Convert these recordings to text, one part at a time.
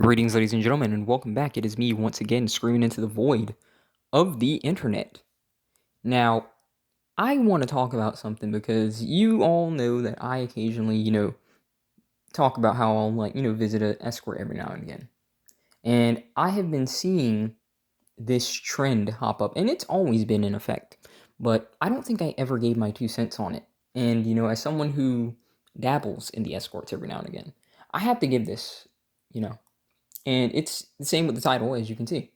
Greetings, ladies and gentlemen, and welcome back. It is me once again screaming into the void of the internet. Now, I want to talk about something because you all know that I occasionally, talk about how I'll, visit an escort every now and again. And I have been seeing this trend hop up, and it's always been in effect, but I don't think I ever gave my 2 cents on it. And, as someone who dabbles in the escorts every now and again, I have to give this, you know, and it's the same with the title, as you can see.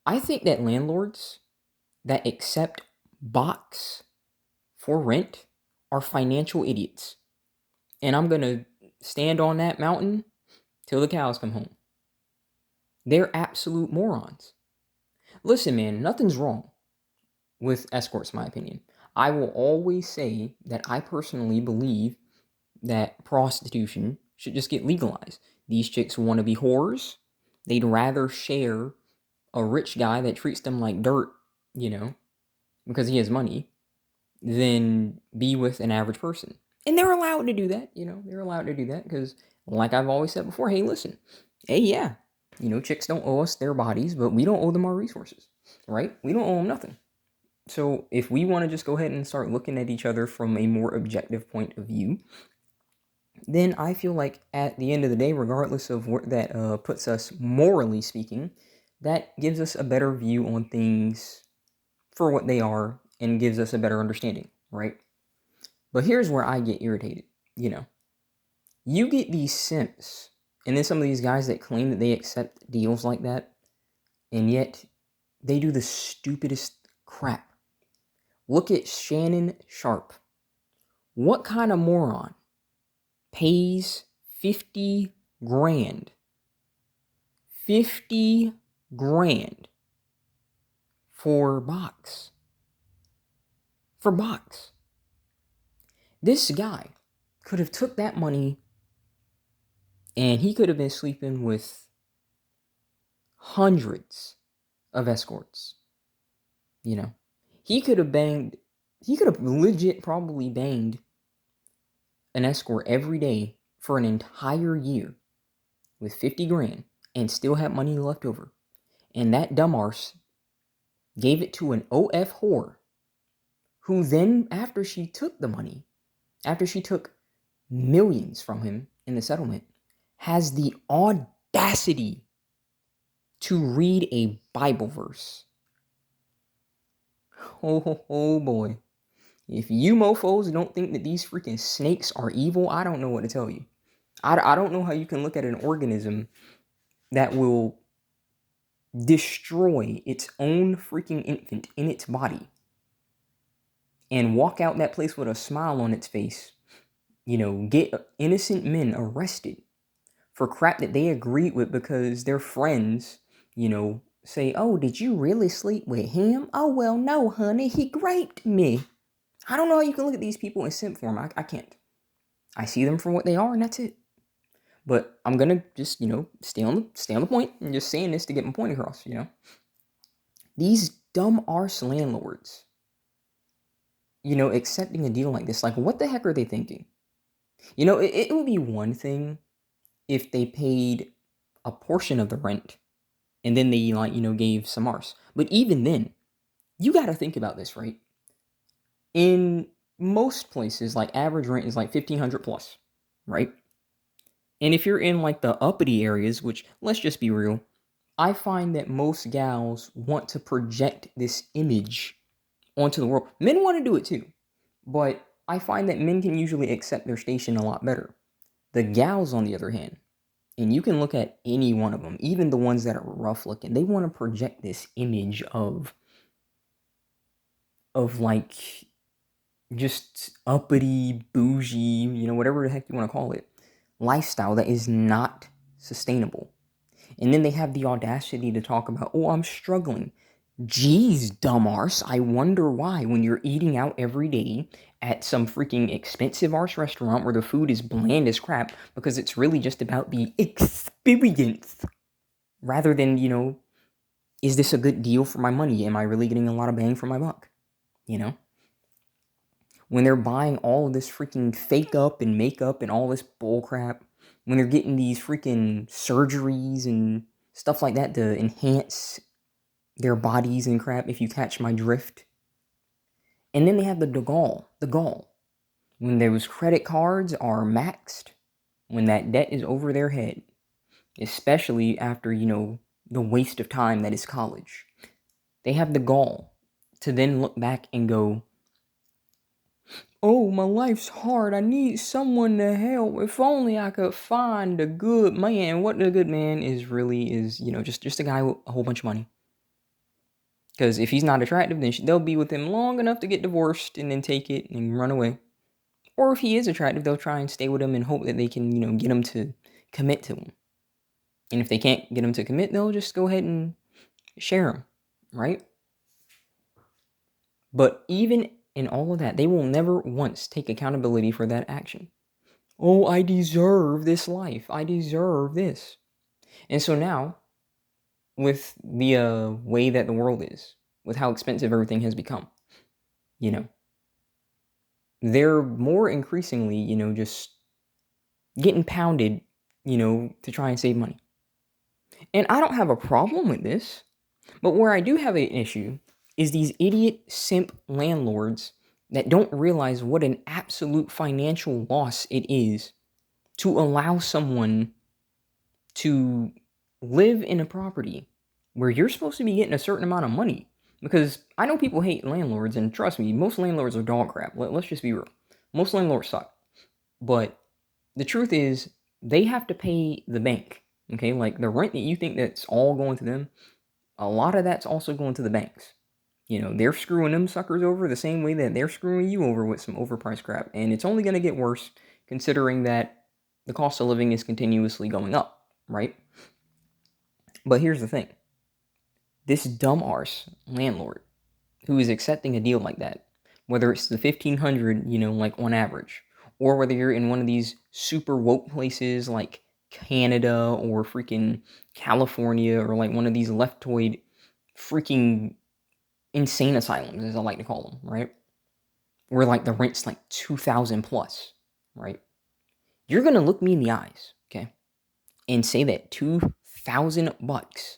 I think that landlords that accept box for rent are financial idiots. And I'm going to stand on that mountain till the cows come home. They're absolute morons. Listen, man, nothing's wrong with escorts, in my opinion. I will always say that I personally believe that prostitution should just get legalized. These chicks want to be whores. They'd rather share a rich guy that treats them like dirt, because he has money, than be with an average person. And they're allowed to do that, they're allowed to do that because, like I've always said before, hey, listen, hey, yeah, chicks don't owe us their bodies, but we don't owe them our resources, right? We don't owe them nothing. So if we want to just go ahead and start looking at each other from a more objective point of view, then I feel like at the end of the day, regardless of where that puts us morally speaking, that gives us a better view on things for what they are and gives us a better understanding, right? But here's where I get irritated. You get these simps and then some of these guys that claim that they accept deals like that, and yet they do the stupidest crap. Look at Shannon Sharp. What kind of moron pays 50 grand? 50 grand for box. For box. This guy could have took that money and he could have been sleeping with hundreds of escorts. He could have legit probably banged an escort every day for an entire year with 50 grand and still have money left over. And that dumb arse gave it to an OF whore who then, after she took the money, after she took millions from him in the settlement, has the audacity to read a Bible verse. Oh boy. If you mofos don't think that these freaking snakes are evil, I don't know what to tell you. I don't know how you can look at an organism that will destroy its own freaking infant in its body and walk out that place with a smile on its face, get innocent men arrested for crap that they agreed with because their friends, say, oh, did you really sleep with him? Oh, well, no, honey, he raped me. I don't know how you can look at these people in simp form. I can't. I see them for what they are, and that's it. But I'm gonna just, stay on the point and just saying this to get my point across, These dumb arse landlords, accepting a deal like this, like, what the heck are they thinking? It would be one thing if they paid a portion of the rent and then they, gave some arse. But even then, you got to think about this, right? In most places, like, average rent is like $1,500 plus, right? And if you're in like the uppity areas, which, let's just be real, I find that most gals want to project this image onto the world. Men want to do it too, but I find that men can usually accept their station a lot better. The gals, on the other hand, and you can look at any one of them, even the ones that are rough looking, they want to project this image of like just uppity, bougie, whatever the heck you want to call it, lifestyle that is not sustainable. And then they have the audacity to talk about, oh, I'm struggling. Geez, dumb arse, I wonder why when you're eating out every day at some freaking expensive arse restaurant where the food is bland as crap because it's really just about the experience rather than, is this a good deal for my money? Am I really getting a lot of bang for my buck? When they're buying all of this freaking fake up and makeup and all this bull crap, when they're getting these freaking surgeries and stuff like that to enhance their bodies and crap, if you catch my drift. And then they have the gall. When those credit cards are maxed, when that debt is over their head, especially after, the waste of time that is college. They have the gall to then look back and go, oh, my life's hard. I need someone to help. If only I could find a good man. What the good man is really is, just a guy with a whole bunch of money. Because if he's not attractive, then they'll be with him long enough to get divorced and then take it and run away. Or if he is attractive, they'll try and stay with him and hope that they can, get him to commit to him. And if they can't get him to commit, they'll just go ahead and share him, right? But even in all of that, they will never once take accountability for that action. Oh, I deserve this life. I deserve this. And so now, with the way that the world is, with how expensive everything has become, they're more increasingly, just getting pounded, to try and save money. And I don't have a problem with this, but where I do have an issue is these idiot simp landlords that don't realize what an absolute financial loss it is to allow someone to live in a property where you're supposed to be getting a certain amount of money. Because I know people hate landlords, and trust me, most landlords are dog crap. Let's just be real. Most landlords suck. But the truth is, they have to pay the bank. Okay, like the rent that you think that's all going to them, a lot of that's also going to the banks. They're screwing them suckers over the same way that they're screwing you over with some overpriced crap. And it's only going to get worse considering that the cost of living is continuously going up, right? But here's the thing. This dumb arse landlord who is accepting a deal like that, whether it's the 1,500, like on average, or whether you're in one of these super woke places like Canada or freaking California, or like one of these leftoid freaking insane asylums, as I like to call them, right? Where like the rent's like 2,000 plus, right? You're gonna look me in the eyes, okay, and say that $2,000,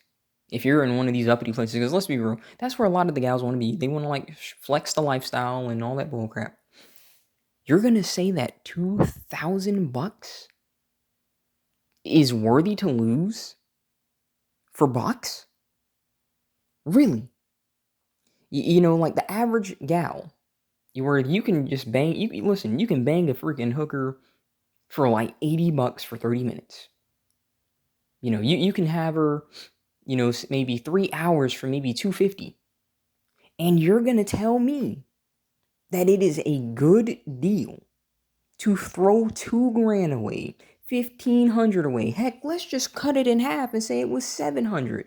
if you're in one of these uppity places, because let's be real, that's where a lot of the gals want to be. They want to like flex the lifestyle and all that bull crap. You're gonna say that $2,000 is worthy to lose for bucks? Really? Like the average gal, where you can just bang. You can bang a freaking hooker for like $80 for 30 minutes. You can have her, maybe 3 hours for maybe $250. And you're going to tell me that it is a good deal to throw $2,000 away, $1,500 away. Heck, let's just cut it in half and say it was $700.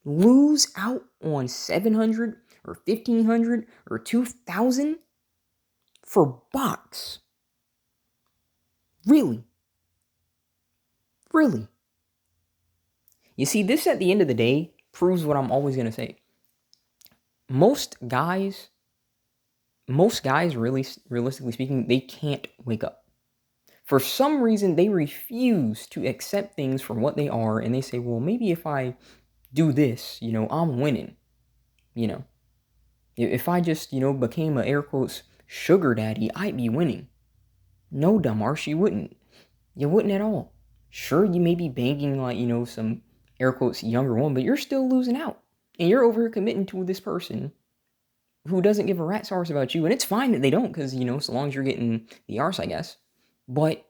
Lose out on $700 or $1,500 or $2,000 for bucks. Really? Really? You see, this at the end of the day proves what I'm always going to say. Most guys, really, realistically speaking, they can't wake up. For some reason, they refuse to accept things for what they are, and they say, well, maybe if I do this, I'm winning. If I just, became a air quotes sugar daddy, I'd be winning. No, dumbarse, you wouldn't. You wouldn't at all. Sure, you may be banging like, some air quotes younger woman, but you're still losing out. And you're over committing to this person who doesn't give a rat's arse about you. And it's fine that they don't, because, so long as you're getting the arse, I guess. But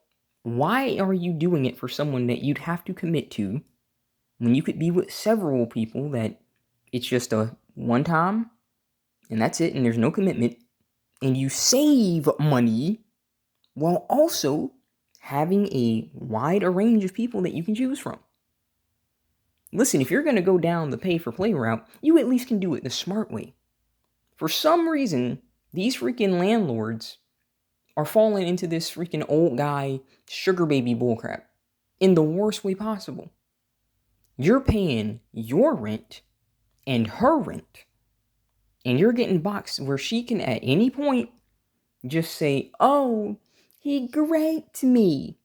why are you doing it for someone that you'd have to commit to when you could be with several people that it's just a one time and that's it, and there's no commitment, and you save money while also having a wide range of people that you can choose from? Listen, if you're going to go down the pay-for-play route, you at least can do it the smart way. For some reason, these freaking landlords are falling into this freaking old guy sugar baby bullcrap in the worst way possible. You're paying your rent and her rent, and you're getting boxed where she can at any point just say, oh, he great to me.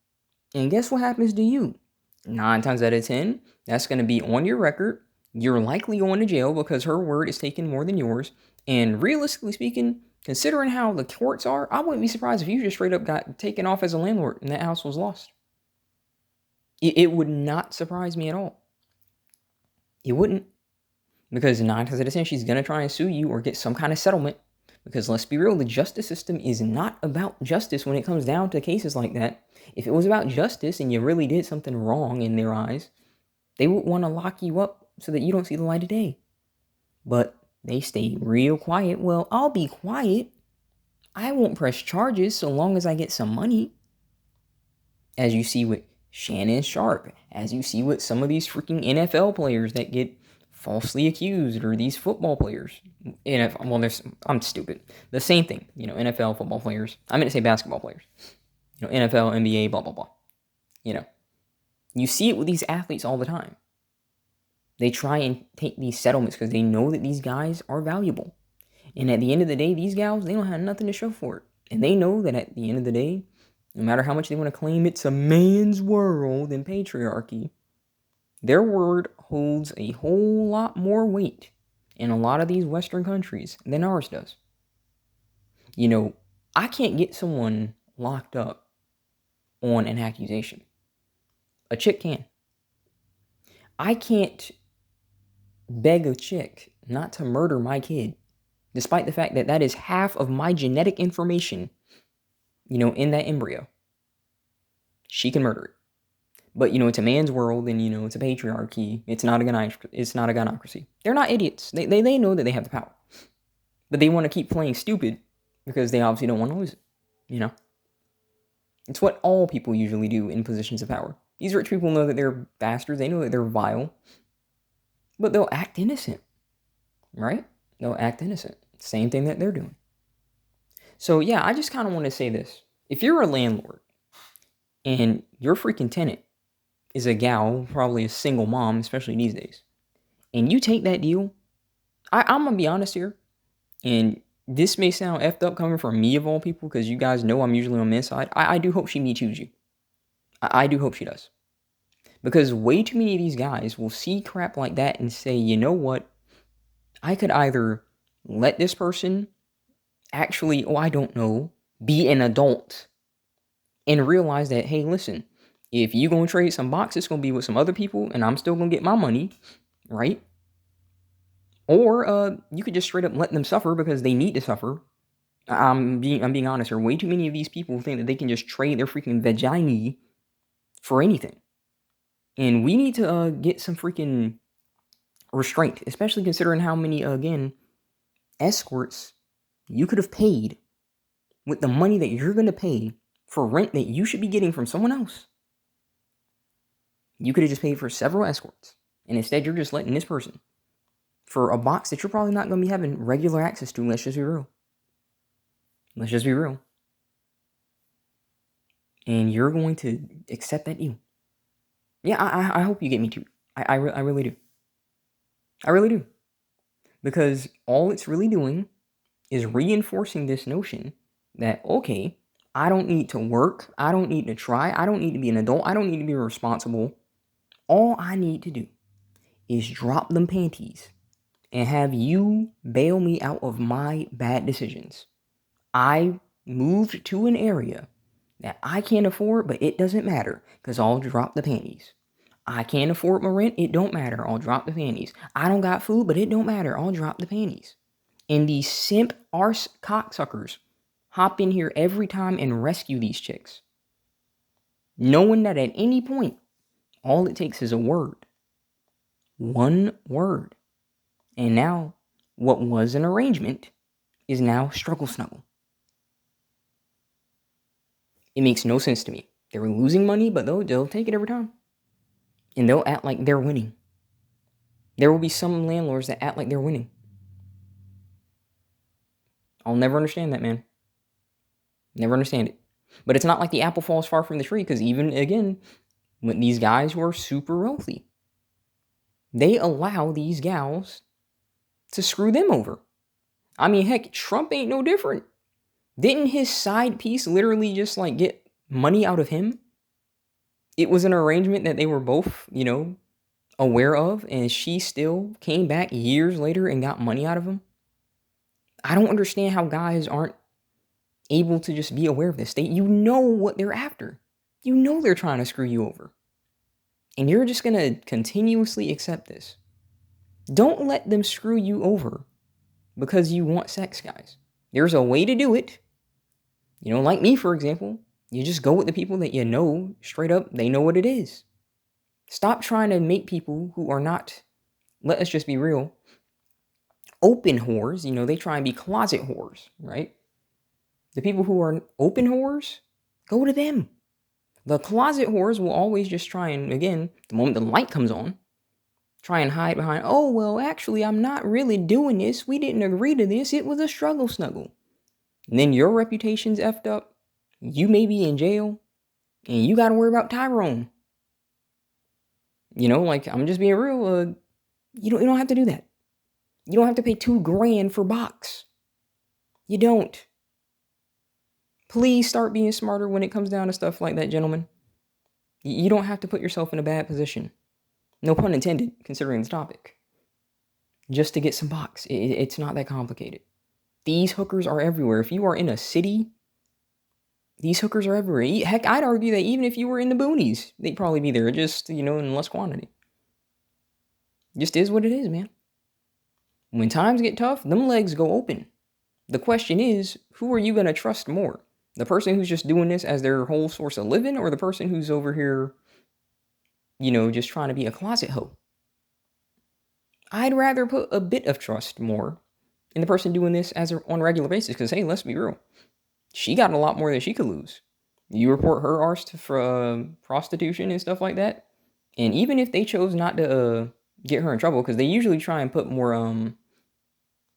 And guess what happens to you? 9 times out of 10, that's going to be on your record. You're likely going to jail because her word is taken more than yours. And realistically speaking, considering how the courts are, I wouldn't be surprised if you just straight up got taken off as a landlord and that house was lost. It would not surprise me at all. It wouldn't. Because 9 times out of 10, she's going to try and sue you or get some kind of settlement. Because let's be real, the justice system is not about justice when it comes down to cases like that. If it was about justice and you really did something wrong in their eyes, they would want to lock you up so that you don't see the light of day. But they stay real quiet. Well, I'll be quiet. I won't press charges so long as I get some money. As you see with Shannon Sharp, as you see with some of these freaking NFL players that get falsely accused, or these football players. I'm stupid. The same thing, NFL football players. I meant to say basketball players. NFL, NBA, blah, blah, blah. You see it with these athletes all the time. They try and take these settlements because they know that these guys are valuable. And at the end of the day, these gals, they don't have nothing to show for it. And they know that at the end of the day, no matter how much they want to claim it's a man's world and patriarchy, their word holds a whole lot more weight in a lot of these Western countries than ours does. I can't get someone locked up on an accusation. A chick can. I can't beg a chick not to murder my kid, despite the fact that that is half of my genetic information, in that embryo. She can murder it. But, it's a man's world, and, it's a patriarchy. It's not a gynocracy. They're not idiots. They know that they have the power. But they want to keep playing stupid because they obviously don't want to lose it, It's what all people usually do in positions of power. These rich people know that they're bastards. They know that they're vile. But they'll act innocent, right? They'll act innocent. Same thing that they're doing. So, yeah, I just kind of want to say this. If you're a landlord and your freaking tenant is a gal, probably a single mom, especially these days, and you take that deal, I'm going to be honest here, and this may sound effed up coming from me of all people, because you guys know I'm usually on men's side. I do hope she me choose you. I do hope she does. Because way too many of these guys will see crap like that and say, you know what? I could either let this person actually, I don't know, be an adult and realize that, hey, listen, if you going to trade some boxes, it's going to be with some other people and I'm still going to get my money, right? Or you could just straight up let them suffer because they need to suffer. I'm being honest here. Way too many of these people think that they can just trade their freaking vagina for anything. And we need to get some freaking restraint, especially considering how many, again, escorts you could have paid with the money that you're going to pay for rent that you should be getting from someone else. You could have just paid for several escorts. And instead, you're just letting this person for a box that you're probably not going to be having regular access to. Let's just be real. Let's just be real. And you're going to accept that deal. Yeah, I hope you get me too. I really do. I really do. Because all it's really doing is reinforcing this notion that, okay, I don't need to work. I don't need to try. I don't need to be an adult. I don't need to be responsible. All I need to do is drop them panties and have you bail me out of my bad decisions. I moved to an area that I can't afford, but it doesn't matter because I'll drop the panties. I can't afford my rent, it don't matter, I'll drop the panties. I don't got food, but it don't matter, I'll drop the panties. And these simp arse cocksuckers hop in here every time and rescue these chicks, knowing that at any point, all it takes is a word. One word. And now, what was an arrangement is now struggle snuggle. It makes no sense to me. They were losing money, but they'll take it every time. And they'll act like they're winning. There will be some landlords that act like they're winning. I'll never understand that, man. Never understand it. But it's not like the apple falls far from the tree, because even, again, when these guys who are super wealthy, they allow these gals to screw them over. I mean, heck, Trump ain't no different. Didn't his side piece literally just, get money out of him? it was an arrangement that they were both, aware of, and she still came back years later and got money out of him. I don't understand how guys aren't able to just be aware of this. You know what they're after. You know they're trying to screw you over. And you're just going to continuously accept this. Don't let them screw you over because you want sex, guys. There's a way to do it. Like me, for example. You just go with the people that you know straight up, they know what it is. Stop trying to make people who are not, let us just be real, open whores. They try and be closet whores, right? The people who are open whores, go to them. The closet whores will always just try and, again, the moment the light comes on, try and hide behind, oh, well, actually, I'm not really doing this. We didn't agree to this. It was a struggle snuggle. And then your reputation's effed up. You may be in jail. And you got to worry about Tyrone. I'm just being real. You don't have to do that. You don't have to pay $2,000 for box. You don't. Please start being smarter when it comes down to stuff like that, gentlemen. You don't have to put yourself in a bad position. No pun intended, considering the topic. Just to get some box. It's not that complicated. These hookers are everywhere. If you are in a city, these hookers are everywhere. Heck, I'd argue that even if you were in the boonies, they'd probably be there, just, in less quantity. Just is what it is, man. When times get tough, them legs go open. The question is, who are you going to trust more? The person who's just doing this as their whole source of living, or the person who's over here, just trying to be a closet hoe? I'd rather put a bit of trust more in the person doing this on a regular basis, because, hey, let's be real. She got a lot more than she could lose. You report her arse for prostitution and stuff like that, and even if they chose not to get her in trouble, because they usually try and put more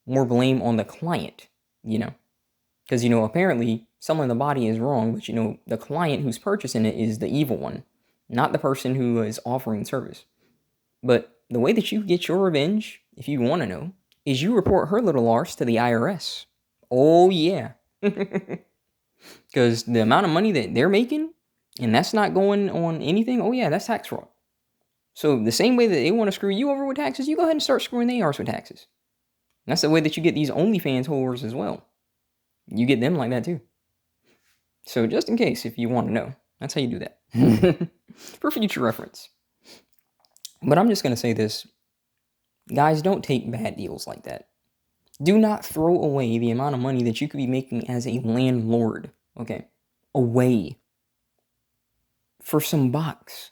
blame on the client, because, apparently selling the body is wrong, but, the client who's purchasing it is the evil one, not the person who is offering service. But the way that you get your revenge, if you want to know, is you report her little arse to the IRS. Oh, yeah. Because the amount of money that they're making, and that's not going on anything, oh, yeah, that's tax fraud. So the same way that they want to screw you over with taxes, you go ahead and start screwing their arse with taxes. And that's the way that you get these OnlyFans whores as well. You get them like that too. So just in case, if you want to know, that's how you do that. For future reference. But I'm just going to say this. Guys, don't take bad deals like that. Do not throw away the amount of money that you could be making as a landlord, okay, away for some box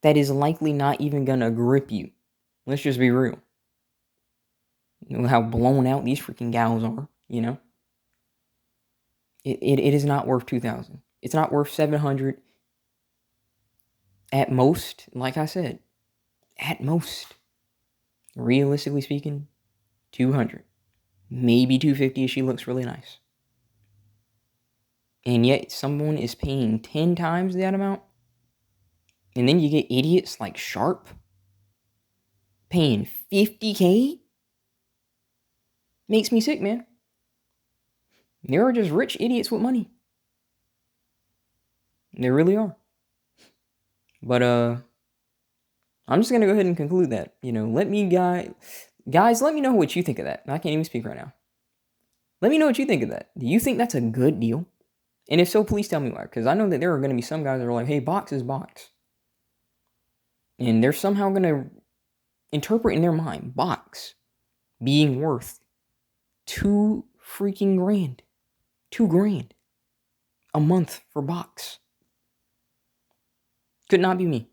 that is likely not even going to grip you. Let's just be real. You know how blown out these freaking gals are, It is not worth $2,000. It's not worth $700. At most, like I said, at most, realistically speaking, $200. Maybe $250 if she looks really nice. And yet someone is paying 10 times that amount. And then you get idiots like Sharp paying $50K. Makes me sick, man. There are just rich idiots with money. There really are. But I'm just gonna go ahead and conclude that. Guys, let me know what you think of that. I can't even speak right now. Let me know what you think of that. Do you think that's a good deal? And if so, please tell me why. Because I know that there are going to be some guys that are like, hey, box is box. And they're somehow going to interpret in their mind box being worth $2 freaking grand. $2,000 a month for box. Could not be me.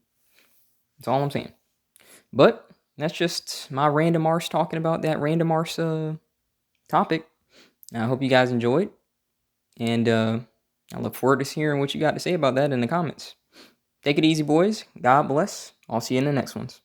That's all I'm saying. But that's just my random arse talking about that random arse topic. I hope you guys enjoyed. And I look forward to hearing what you got to say about that in the comments. Take it easy, boys. God bless. I'll see you in the next ones.